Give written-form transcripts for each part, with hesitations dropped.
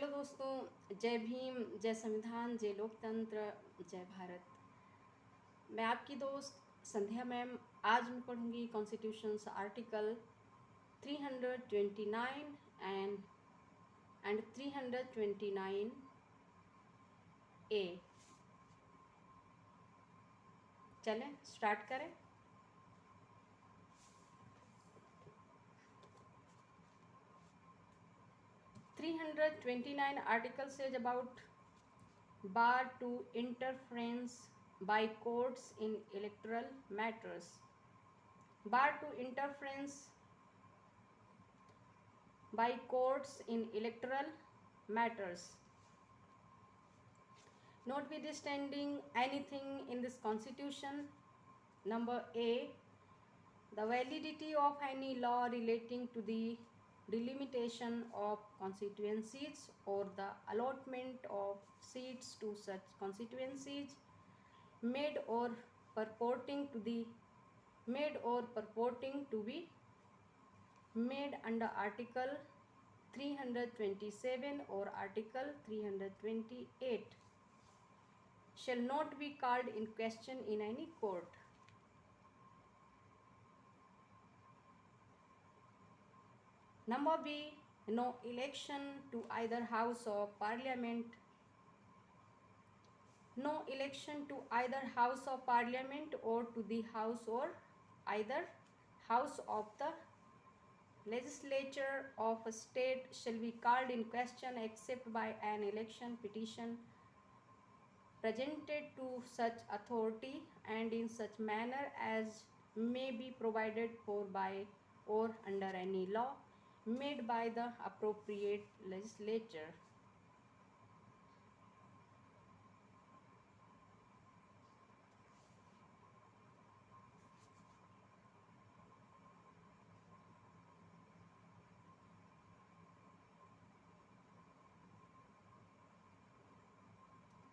Hello दोस्तों, जय भीम, जय संविधान, जय लोकतंत्र, जय भारत। मैं आपकी दोस्त संध्या मैम। आज मैं पढ़ूंगी कॉन्स्टिट्यूशंस आर्टिकल 329 एंड 329 ए। चलें स्टार्ट करें। (329) article says about bar to interference by courts in electoral matters. Bar to interference by courts in electoral matters. Notwithstanding anything in this constitution, number A, the validity of any law relating to the delimitation of constituencies or the allotment of seats to such constituencies made or purporting to be made under Article 327 or Article 328 shall not be called in question in any court. Number B, no election to either house of parliament. No election to either house of parliament or to the house or either house of the legislature of a state shall be called in question except by an election petition presented to such authority and in such manner as may be provided for by or under any law made by the appropriate legislature.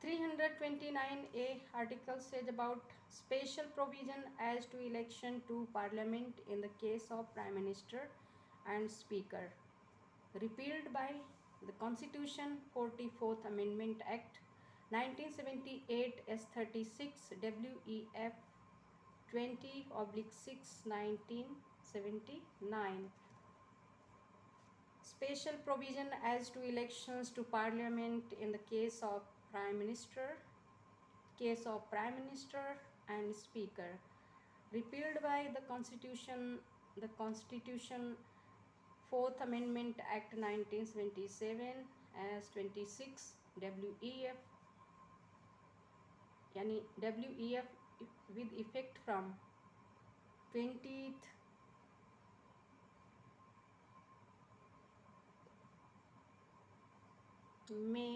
(329) article says about special provision as to election to parliament in the case of prime minister and speaker, repealed by the Constitution 44th Amendment Act 1978 S36 WEF 20/6 1979. Special provision as to elections to parliament in the case of prime minister and speaker, repealed by the Constitution 4th Amendment Act 1977 as 26 WEF यानी WEF with effect from 20th May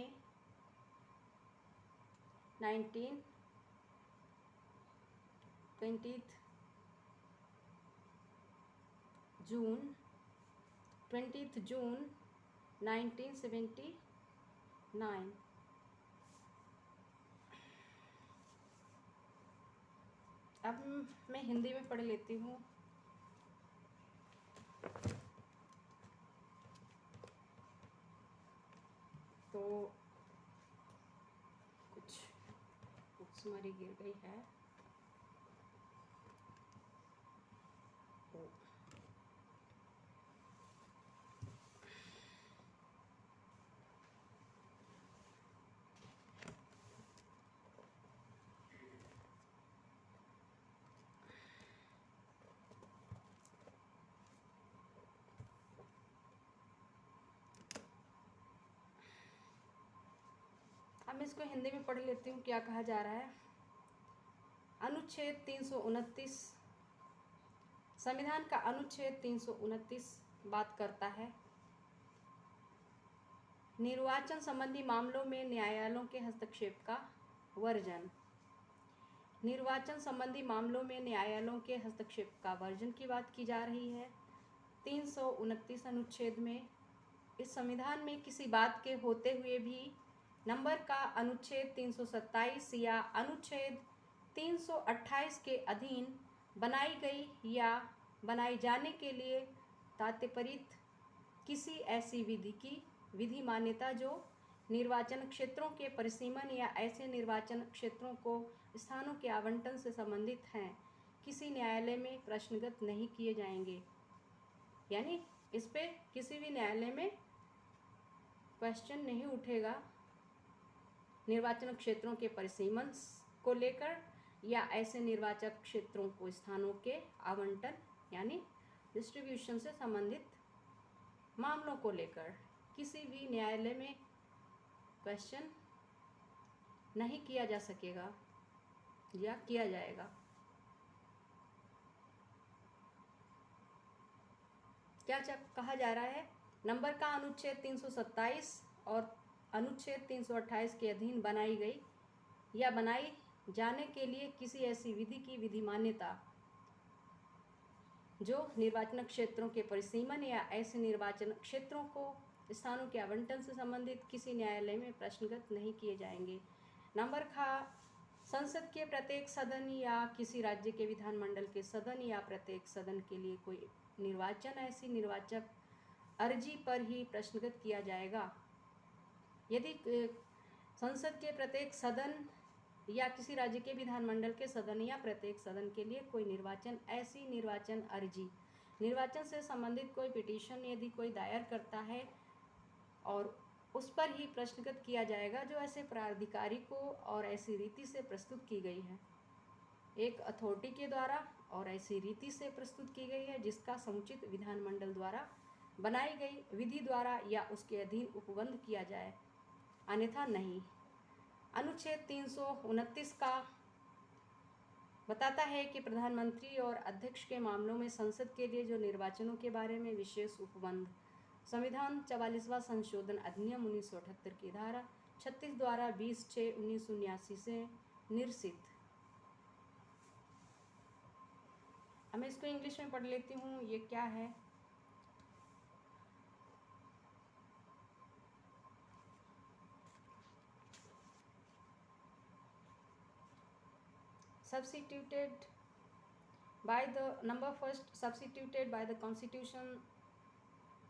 20th June 1979. अब मैं हिंदी में पढ़ लेती हूँ। तो कुछ books हमारी गिर गई है। अब मैं इसको हिंदी में पढ़ लेती हूँ क्या कहा जा रहा है। अनुच्छेद 329 संविधान का अनुच्छेद 329 बात करता है निर्वाचन संबंधी मामलों में न्यायालयों के हस्तक्षेप का वर्जन। निर्वाचन संबंधी मामलों में न्यायालयों के हस्तक्षेप का वर्जन की बात की जा रही है 329 अनुच्छेद में। इस संविधान में किसी बात के होते हुए भी नंबर का अनुच्छेद 327 या अनुच्छेद 328 के अधीन बनाई गई या बनाए जाने के लिए तात्पर्यित किसी ऐसी विधि की विधि मान्यता जो निर्वाचन क्षेत्रों के परिसीमन या ऐसे निर्वाचन क्षेत्रों को स्थानों के आवंटन से संबंधित हैं, किसी न्यायालय में प्रश्नगत नहीं किए जाएंगे। यानी इस पे किसी भी न्यायालय में क्वेश्चन नहीं उठेगा निर्वाचन क्षेत्रों के परिसीमन को लेकर या ऐसे निर्वाचन क्षेत्रों को स्थानों के आवंटन यानी डिस्ट्रीब्यूशन से संबंधित मामलों को लेकर किसी भी न्यायालय में क्वेश्चन नहीं किया जा सकेगा या किया जाएगा। क्या कहा जा रहा है? नंबर का अनुच्छेद 327 और अनुच्छेद 328 के अधीन बनाई गई या बनाई जाने के लिए किसी ऐसी विधि की विधि मान्यता जो निर्वाचन क्षेत्रों के परिसीमन या ऐसे निर्वाचन क्षेत्रों को स्थानों के आवंटन से संबंधित किसी न्यायालय में प्रश्नगत नहीं किए जाएंगे। नंबर खा, संसद के प्रत्येक सदन या किसी राज्य के विधानमंडल के सदन या प्रत्येक सदन के लिए कोई निर्वाचन ऐसी निर्वाचक अर्जी पर ही प्रश्नगत किया जाएगा। यदि संसद के प्रत्येक सदन या किसी राज्य के विधानमंडल के सदन या प्रत्येक सदन के लिए कोई निर्वाचन ऐसी निर्वाचन अर्जी निर्वाचन से संबंधित कोई पिटीशन यदि कोई दायर करता है और उस पर ही प्रश्नगत किया जाएगा जो ऐसे प्राधिकारी को और ऐसी रीति से प्रस्तुत की गई है, एक अथॉरिटी के द्वारा और ऐसी रीति से प्रस्तुत की गई है जिसका समुचित विधानमंडल द्वारा बनाई गई विधि द्वारा या उसके अधीन उपबंध किया जाए, अन्यथा नहीं। अनुच्छेद 329 का बताता है कि प्रधानमंत्री और अध्यक्ष के मामलों में संसद के लिए जो निर्वाचनों के बारे में विशेष उपबंध संविधान 44वां संशोधन अधिनियम 1978 की धारा 36 द्वारा 20/6/1979 से निरसित। अब मैं इसको इंग्लिश में पढ़ लेती हूँ, ये क्या है। Substituted by the number first substituted by the Constitution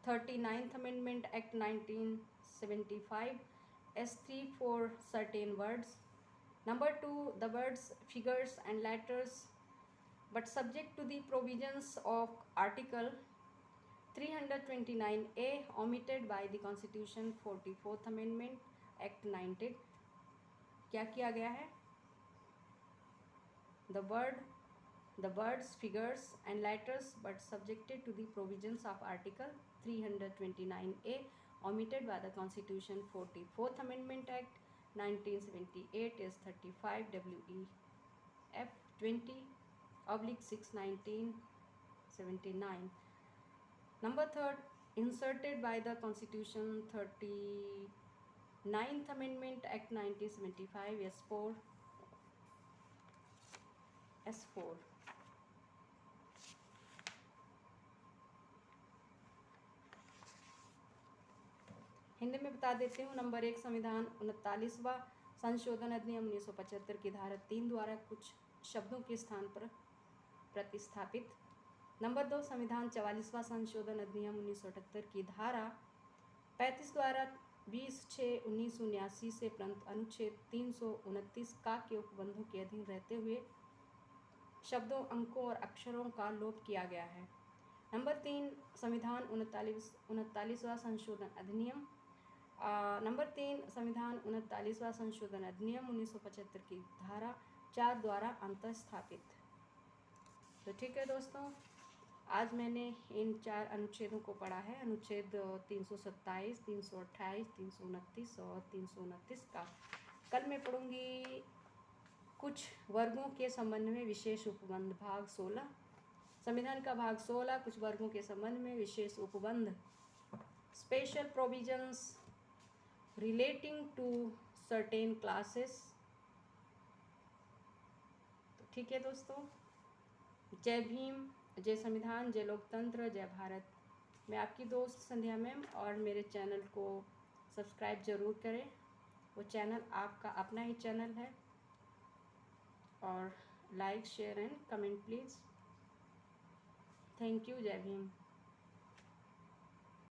39th Amendment Act 1975 S3 for certain words. Number 2, the words, figures and letters but subject to the provisions of Article 329A omitted by the Constitution 44th Amendment Act 19 क्या किया गया है? The words, figures and letters but subjected to the provisions of Article 329A omitted by the Constitution 44th Amendment Act 1978 is 35 WEF 20/6 1979. Number 3, inserted by the Constitution 39th Amendment Act 1975 S4 Hindi में बता देती हूँ। Number 1, संविधान 39वां संशोधन अधिनियम 1975 की धारा 3 द्वारा कुछ शब्दों के स्थान पर प्रतिस्थापित। नंबर 2, संविधान 44वां संशोधन अधिनियम 1978 की धारा 35 द्वारा 20/6/1979 से प्रंत अनुच्छेद 329 का के उपबंधों के अधीन रहते हुए शब्दों, अंकों और अक्षरों का लोप किया गया है। नंबर 3, संविधान 39वां संशोधन अधिनियम नंबर 3, संविधान 39वां संशोधन अधिनियम 1975 की धारा 4 द्वारा अंतःस्थापित। तो ठीक है दोस्तों, आज मैंने इन 4 अनुच्छेदों को पढ़ा है। अनुच्छेद 327, 328, 329 और 329 का कल मैं पढ़ूंगी कुछ वर्गों के संबंध में विशेष उपबंध भाग 16, संविधान का भाग 16 कुछ वर्गों के संबंध में विशेष उपबंध special provisions relating to certain classes. तो ठीक है दोस्तों, जय भीम, जय संविधान, जय लोकतंत्र, जय भारत। मैं आपकी दोस्त संध्या मैम, और मेरे चैनल को सब्सक्राइब ज़रूर करें। वो चैनल आपका अपना ही चैनल है। और like, share and comment please. Thank you. जय भीम।